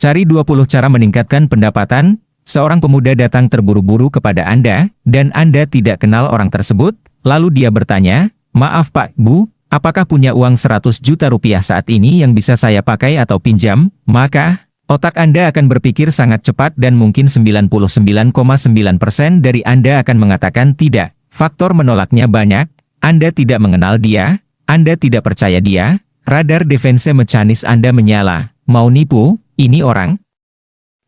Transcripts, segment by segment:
Cari 20 cara meningkatkan pendapatan. Seorang pemuda datang terburu-buru kepada Anda, dan Anda tidak kenal orang tersebut. Lalu dia bertanya, "Maaf Pak, Bu, apakah punya uang 100 juta rupiah saat ini yang bisa saya pakai atau pinjam?" Maka, otak Anda akan berpikir sangat cepat dan mungkin 99,9% dari Anda akan mengatakan tidak. Faktor menolaknya banyak. Anda tidak mengenal dia, Anda tidak percaya dia, radar defense mekanis Anda menyala. Mau nipu, ini orang?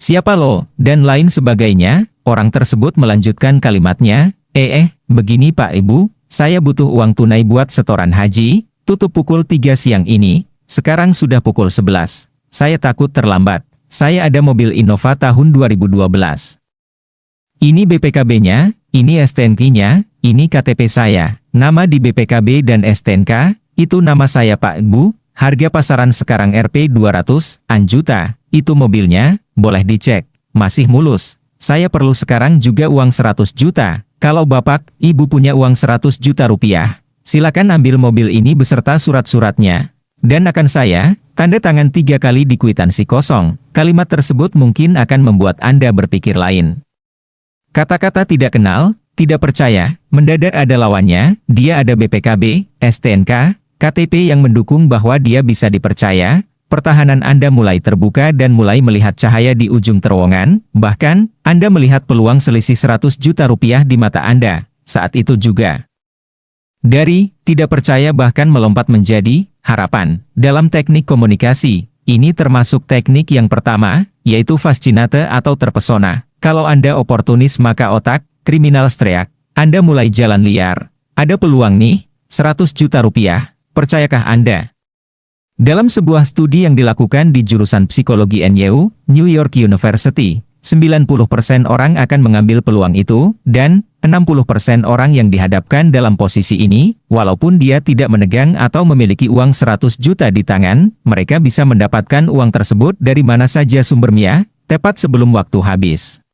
Siapa lo? Dan lain sebagainya. Orang tersebut melanjutkan kalimatnya, begini Pak Ibu, saya butuh uang tunai buat setoran haji, tutup pukul 3 siang ini, sekarang sudah pukul 11. Saya takut terlambat. Saya ada mobil Innova tahun 2012. Ini BPKB-nya, ini STNK-nya, ini KTP saya. Nama di BPKB dan STNK, itu nama saya Pak Ibu, harga pasaran sekarang Rp 200-an juta. Itu mobilnya, boleh dicek, masih mulus. Saya perlu sekarang juga uang 100 juta. Kalau Bapak, Ibu punya uang 100 juta rupiah, silakan ambil mobil ini beserta surat-suratnya. Dan akan saya, tanda tangan 3 kali di kwitansi kosong. Kalimat tersebut mungkin akan membuat Anda berpikir lain. Kata-kata tidak kenal, tidak percaya, mendadak ada lawannya, dia ada BPKB, STNK, KTP yang mendukung bahwa dia bisa dipercaya. Pertahanan Anda mulai terbuka dan mulai melihat cahaya di ujung terowongan, bahkan, Anda melihat peluang selisih 100 juta rupiah di mata Anda, saat itu juga. Dari tidak percaya bahkan melompat menjadi harapan. Dalam teknik komunikasi, ini termasuk teknik yang pertama, yaitu fascinate atau terpesona. Kalau Anda oportunis maka otak, kriminal teriak, Anda mulai jalan liar. Ada peluang nih, 100 juta rupiah, percayakah Anda? Dalam sebuah studi yang dilakukan di jurusan psikologi NYU, New York University, 90% orang akan mengambil peluang itu, dan 60% orang yang dihadapkan dalam posisi ini, walaupun dia tidak menegang atau memiliki uang 100 juta di tangan, mereka bisa mendapatkan uang tersebut dari mana saja sumbernya, tepat sebelum waktu habis.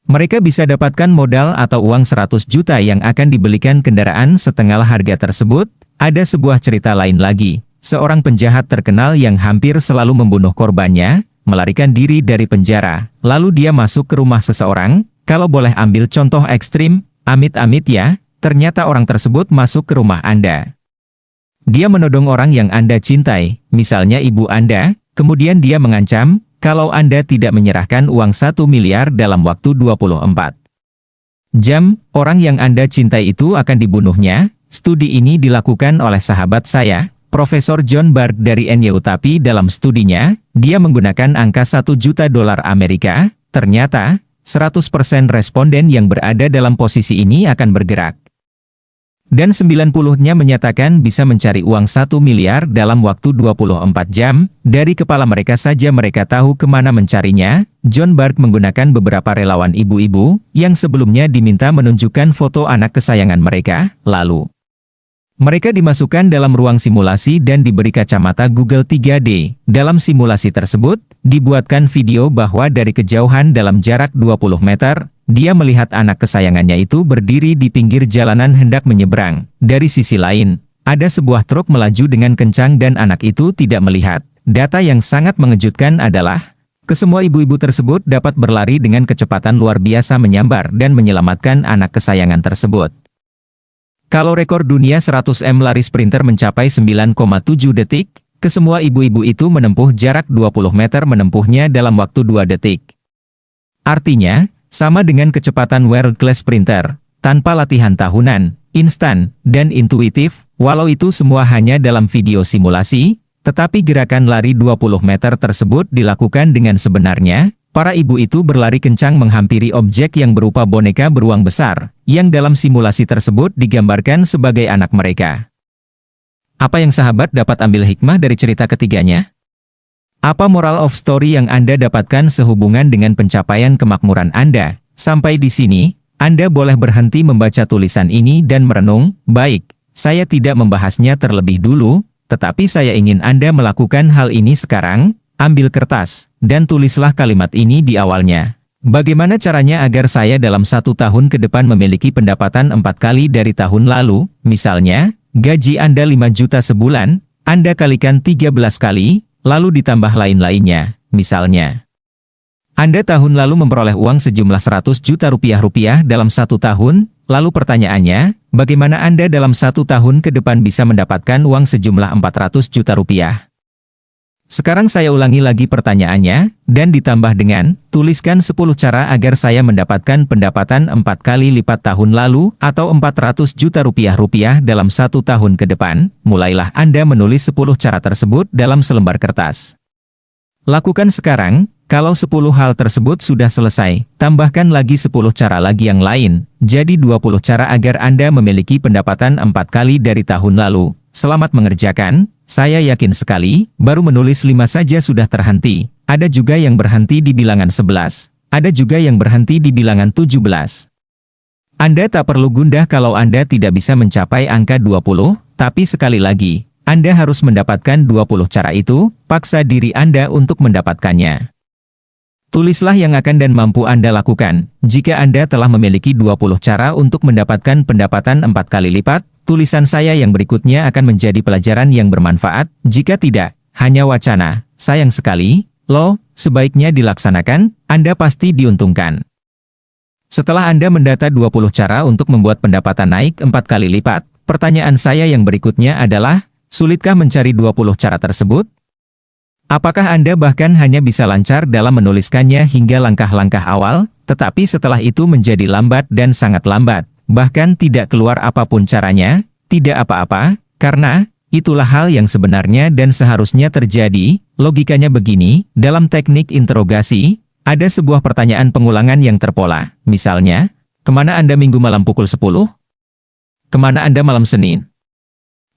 Mereka bisa dapatkan modal atau uang 100 juta yang akan dibelikan kendaraan setengah harga tersebut. Ada sebuah cerita lain lagi. Seorang penjahat terkenal yang hampir selalu membunuh korbannya, melarikan diri dari penjara, lalu dia masuk ke rumah seseorang. Kalau boleh ambil contoh ekstrim, amit-amit ya, ternyata orang tersebut masuk ke rumah Anda. Dia menodong orang yang Anda cintai, misalnya ibu Anda, kemudian dia mengancam, kalau Anda tidak menyerahkan uang 1 miliar dalam waktu 24 jam, orang yang Anda cintai itu akan dibunuhnya. Studi ini dilakukan oleh sahabat saya, Profesor John Bark dari NYU, tapi dalam studinya, dia menggunakan angka 1 juta dolar Amerika. Ternyata, 100% responden yang berada dalam posisi ini akan bergerak. Dan 90-nya menyatakan bisa mencari uang 1 miliar dalam waktu 24 jam, dari kepala mereka saja mereka tahu kemana mencarinya. John Bark menggunakan beberapa relawan ibu-ibu, yang sebelumnya diminta menunjukkan foto anak kesayangan mereka, lalu mereka dimasukkan dalam ruang simulasi dan diberi kacamata Google 3D. Dalam simulasi tersebut, dibuatkan video bahwa dari kejauhan dalam jarak 20 meter, dia melihat anak kesayangannya itu berdiri di pinggir jalanan hendak menyeberang. Dari sisi lain, ada sebuah truk melaju dengan kencang dan anak itu tidak melihat. Data yang sangat mengejutkan adalah, kesemua ibu-ibu tersebut dapat berlari dengan kecepatan luar biasa menyambar dan menyelamatkan anak kesayangan tersebut. Kalau rekor dunia 100 m lari sprinter mencapai 9,7 detik, kesemua ibu-ibu itu menempuh jarak 20 meter menempuhnya dalam waktu 2 detik. Artinya, sama dengan kecepatan world class sprinter, tanpa latihan tahunan, instan, dan intuitif, walau itu semua hanya dalam video simulasi, tetapi gerakan lari 20 meter tersebut dilakukan dengan sebenarnya. Para ibu itu berlari kencang menghampiri objek yang berupa boneka beruang besar, yang dalam simulasi tersebut digambarkan sebagai anak mereka. Apa yang sahabat dapat ambil hikmah dari cerita ketiganya? Apa moral of story yang Anda dapatkan sehubungan dengan pencapaian kemakmuran Anda? Sampai di sini, Anda boleh berhenti membaca tulisan ini dan merenung. Baik, saya tidak membahasnya terlebih dulu, tetapi saya ingin Anda melakukan hal ini sekarang. Ambil kertas, dan tulislah kalimat ini di awalnya. Bagaimana caranya agar saya dalam 1 tahun ke depan memiliki pendapatan 4 kali dari tahun lalu? Misalnya, gaji Anda 5 juta sebulan, Anda kalikan 13 kali, lalu ditambah lain-lainnya. Misalnya, Anda tahun lalu memperoleh uang sejumlah 100 juta rupiah dalam 1 tahun, lalu pertanyaannya, bagaimana Anda dalam 1 tahun ke depan bisa mendapatkan uang sejumlah 400 juta rupiah? Sekarang saya ulangi lagi pertanyaannya, dan ditambah dengan, tuliskan 10 cara agar saya mendapatkan pendapatan 4 kali lipat tahun lalu, atau 400 juta rupiah dalam 1 tahun ke depan. Mulailah Anda menulis 10 cara tersebut dalam selembar kertas. Lakukan sekarang. Kalau 10 hal tersebut sudah selesai, tambahkan lagi 10 cara lagi yang lain, jadi 20 cara agar Anda memiliki pendapatan 4 kali dari tahun lalu. Selamat mengerjakan, saya yakin sekali, baru menulis 5 saja sudah terhenti. Ada juga yang berhenti di bilangan 11, ada juga yang berhenti di bilangan 17. Anda tak perlu gundah kalau Anda tidak bisa mencapai angka 20, tapi sekali lagi, Anda harus mendapatkan 20 cara itu, paksa diri Anda untuk mendapatkannya. Tulislah yang akan dan mampu Anda lakukan. Jika Anda telah memiliki 20 cara untuk mendapatkan pendapatan 4 kali lipat, tulisan saya yang berikutnya akan menjadi pelajaran yang bermanfaat. Jika tidak, hanya wacana. Sayang sekali, loh, sebaiknya dilaksanakan, Anda pasti diuntungkan. Setelah Anda mendata 20 cara untuk membuat pendapatan naik 4 kali lipat, pertanyaan saya yang berikutnya adalah, sulitkah mencari 20 cara tersebut? Apakah Anda bahkan hanya bisa lancar dalam menuliskannya hingga langkah-langkah awal, tetapi setelah itu menjadi lambat dan sangat lambat, bahkan tidak keluar apapun caranya? Tidak apa-apa, karena itulah hal yang sebenarnya dan seharusnya terjadi. Logikanya begini, dalam teknik interogasi, ada sebuah pertanyaan pengulangan yang terpola. Misalnya, kemana Anda minggu malam pukul 10? Kemana Anda malam Senin?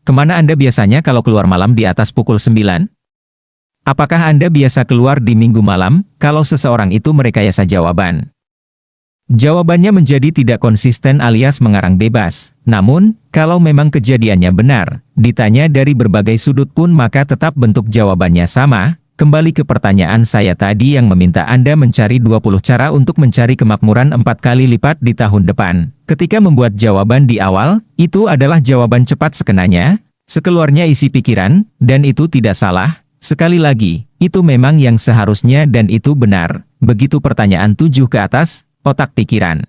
Kemana Anda biasanya kalau keluar malam di atas pukul 9? Apakah Anda biasa keluar di minggu malam, kalau seseorang itu merekayasa jawaban? Jawabannya menjadi tidak konsisten alias mengarang bebas. Namun, kalau memang kejadiannya benar, ditanya dari berbagai sudut pun maka tetap bentuk jawabannya sama. Kembali ke pertanyaan saya tadi yang meminta Anda mencari 20 cara untuk mencari kemakmuran 4 kali lipat di tahun depan. Ketika membuat jawaban di awal, itu adalah jawaban cepat sekenanya, sekeluarnya isi pikiran, dan itu tidak salah. Sekali lagi, itu memang yang seharusnya dan itu benar. Begitu pertanyaan 7 ke atas, otak pikiran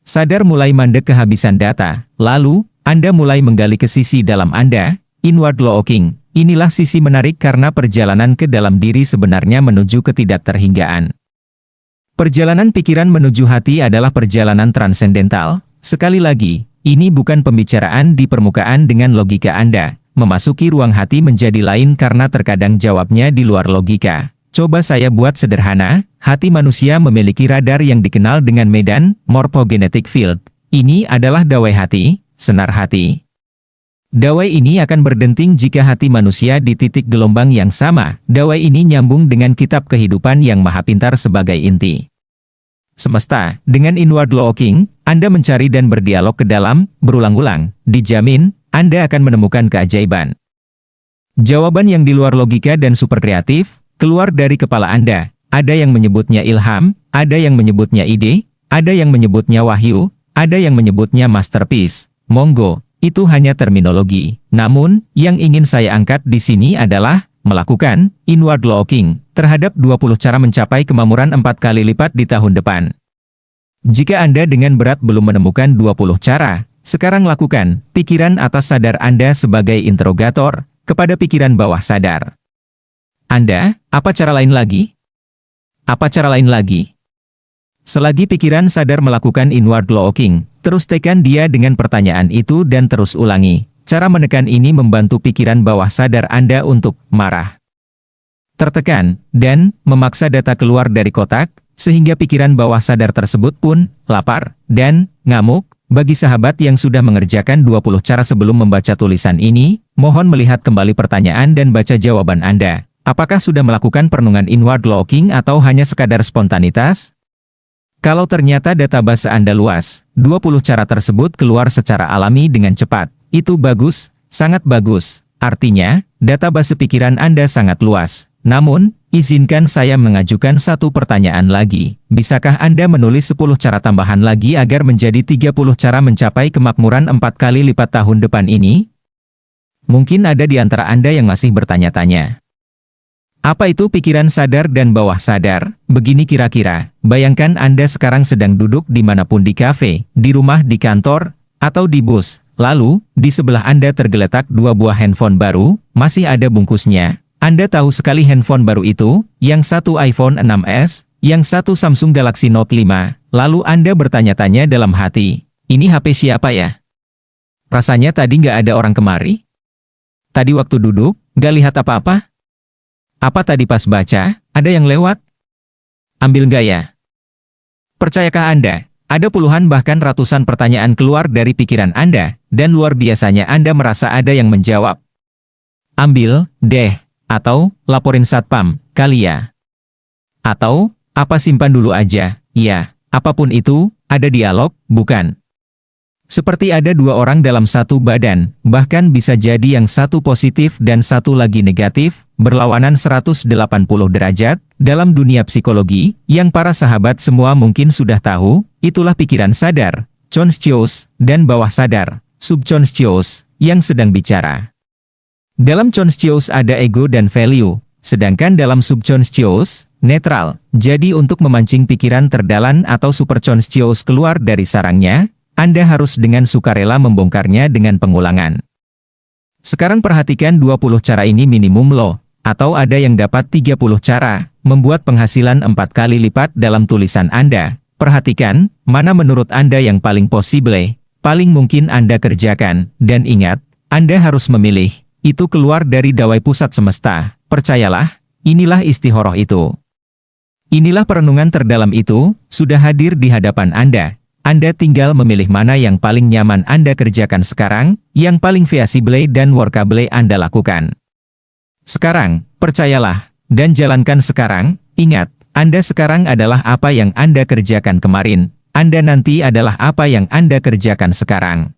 sadar mulai mandek kehabisan data. Lalu, Anda mulai menggali ke sisi dalam Anda, inward looking. Inilah sisi menarik karena perjalanan ke dalam diri sebenarnya menuju ketidakterhinggaan. Perjalanan pikiran menuju hati adalah perjalanan transendental. Sekali lagi, ini bukan pembicaraan di permukaan dengan logika Anda. Memasuki ruang hati menjadi lain karena terkadang jawabnya di luar logika. Coba saya buat sederhana, hati manusia memiliki radar yang dikenal dengan medan morphogenetic field. Ini adalah dawai hati, senar hati. Dawai ini akan berdenting jika hati manusia di titik gelombang yang sama. Dawai ini nyambung dengan kitab kehidupan yang maha pintar sebagai inti semesta. Dengan inward looking, Anda mencari dan berdialog ke dalam, berulang-ulang, dijamin, Anda akan menemukan keajaiban. Jawaban yang di luar logika dan super kreatif, keluar dari kepala Anda. Ada yang menyebutnya ilham, ada yang menyebutnya ide, ada yang menyebutnya wahyu, ada yang menyebutnya masterpiece. Monggo, itu hanya terminologi. Namun, yang ingin saya angkat di sini adalah melakukan inward looking terhadap 20 cara mencapai kemakmuran 4 kali lipat di tahun depan. Jika Anda dengan berat belum menemukan 20 cara, sekarang lakukan pikiran atas sadar Anda sebagai interrogator kepada pikiran bawah sadar Anda. Apa cara lain lagi? Apa cara lain lagi? Selagi pikiran sadar melakukan inward looking, terus tekan dia dengan pertanyaan itu dan terus ulangi. Cara menekan ini membantu pikiran bawah sadar Anda untuk marah, tertekan, dan memaksa data keluar dari kotak, sehingga pikiran bawah sadar tersebut pun lapar dan ngamuk. Bagi sahabat yang sudah mengerjakan 20 cara sebelum membaca tulisan ini, mohon melihat kembali pertanyaan dan baca jawaban Anda. Apakah sudah melakukan perenungan inward looking atau hanya sekadar spontanitas? Kalau ternyata database Anda luas, 20 cara tersebut keluar secara alami dengan cepat. Itu bagus, sangat bagus. Artinya, database pikiran Anda sangat luas. Namun, izinkan saya mengajukan satu pertanyaan lagi. Bisakah Anda menulis 10 cara tambahan lagi agar menjadi 30 cara mencapai kemakmuran 4 kali lipat tahun depan ini? Mungkin ada di antara Anda yang masih bertanya-tanya. Apa itu pikiran sadar dan bawah sadar? Begini kira-kira, bayangkan Anda sekarang sedang duduk dimanapun di kafe, di rumah, di kantor, atau di bus. Lalu, di sebelah Anda tergeletak dua buah handphone baru, masih ada bungkusnya. Anda tahu sekali handphone baru itu, yang satu iPhone 6s, yang satu Samsung Galaxy Note 5. Lalu Anda bertanya-tanya dalam hati, ini HP siapa ya? Rasanya tadi nggak ada orang kemari? Tadi waktu duduk, nggak lihat apa-apa? Apa tadi pas baca, ada yang lewat? Ambil nggak ya? Percayakah Anda, ada puluhan bahkan ratusan pertanyaan keluar dari pikiran Anda, dan luar biasanya Anda merasa ada yang menjawab. Ambil, deh, atau, laporin satpam, kali ya. Atau, apa simpan dulu aja, ya, apapun itu, ada dialog, bukan? Seperti ada dua orang dalam satu badan, bahkan bisa jadi yang satu positif dan satu lagi negatif, berlawanan 180 derajat, dalam dunia psikologi, yang para sahabat semua mungkin sudah tahu, itulah pikiran sadar, conscious, dan bawah sadar, subconscious, yang sedang bicara. Dalam conscious ada ego dan value, sedangkan dalam subconscious, netral. Jadi untuk memancing pikiran terdalam atau superconscious keluar dari sarangnya, Anda harus dengan sukarela membongkarnya dengan pengulangan. Sekarang perhatikan 20 cara ini minimum loh, atau ada yang dapat 30 cara, membuat penghasilan 4 kali lipat dalam tulisan Anda. Perhatikan, mana menurut Anda yang paling possible, paling mungkin Anda kerjakan, dan ingat, Anda harus memilih, itu keluar dari dawai pusat semesta, percayalah, inilah istihoroh itu. Inilah perenungan terdalam itu, sudah hadir di hadapan Anda. Anda tinggal memilih mana yang paling nyaman Anda kerjakan sekarang, yang paling feasible dan workable Anda lakukan. Sekarang, percayalah, dan jalankan sekarang, ingat, Anda sekarang adalah apa yang Anda kerjakan kemarin, Anda nanti adalah apa yang Anda kerjakan sekarang.